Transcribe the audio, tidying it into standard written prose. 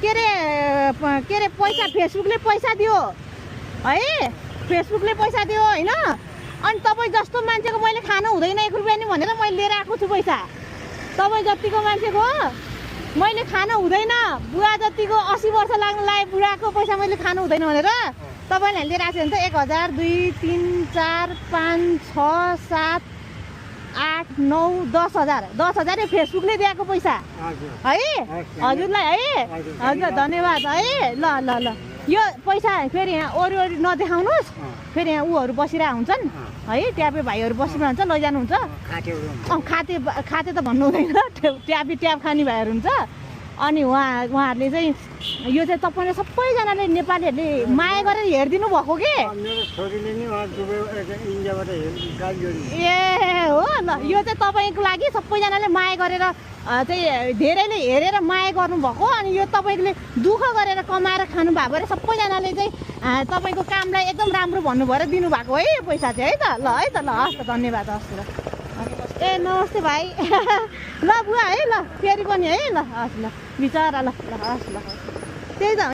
के अरे पैसा फेसबुकले पैसा दियो है, फेसबुकले पैसा दियो होइन। अनि तपाईँ जस्तो मान्छेको मैले खानु हुँदैन 1 रुपियाँ नि भनेर मैले लिएर आएको छु पैसा। तपाईँ जतिको मान्छेको मैले खानु हुँदैन, बुढा जतिको 80 वर्ष लाग्नु लागे बुढाको पैसा मैले खानु हुँदैन भनेर तपाईँले लिएर आएको छ भने त 1000, 2, 3, 4, 5, 6, 7, 8, 9, 10,000 10,000 यो फेसबुकले दिएको पैसा है हजुरलाई है। हजुर धन्यवाद है। ल ल ल यो पैसा फेरि यहाँ ओरी नदेखाउनुहोस्, फेरि यहाँ उहरू बसिरहेको हुन्छन् है, ट्यापे भाइहरू बसिरहेको हुन्छ लैजानुहुन्छ। खाते त भन्नु हुँदैन, ट्याप खाने भाइहरू हुन्छ। अनि उहाँहरूले चाहिँ यो चाहिँ तपाईँले सबैजनाले नेपालीहरूले माया गरेर हेरिदिनु भएको के? ए हो ल, यो चाहिँ तपाईँको लागि सबैजनाले माया गरेर चाहिँ धेरैले हेरेर माया गर्नुभएको। अनि यो तपाईँले दुःख गरेर कमाएर खानु भएको भएर सबैजनाले चाहिँ तपाईँको कामलाई एकदम राम्रो भन्नुभएर दिनुभएको है यो पैसा चाहिँ है त। ल है त, ल हस् त, धन्यवाद हस् ल। ए नमस्ते भाइ ल बुवा है, ल फेरि पनि है, ल हस् ल बिचरा, ल ल हस् ल त्यही त।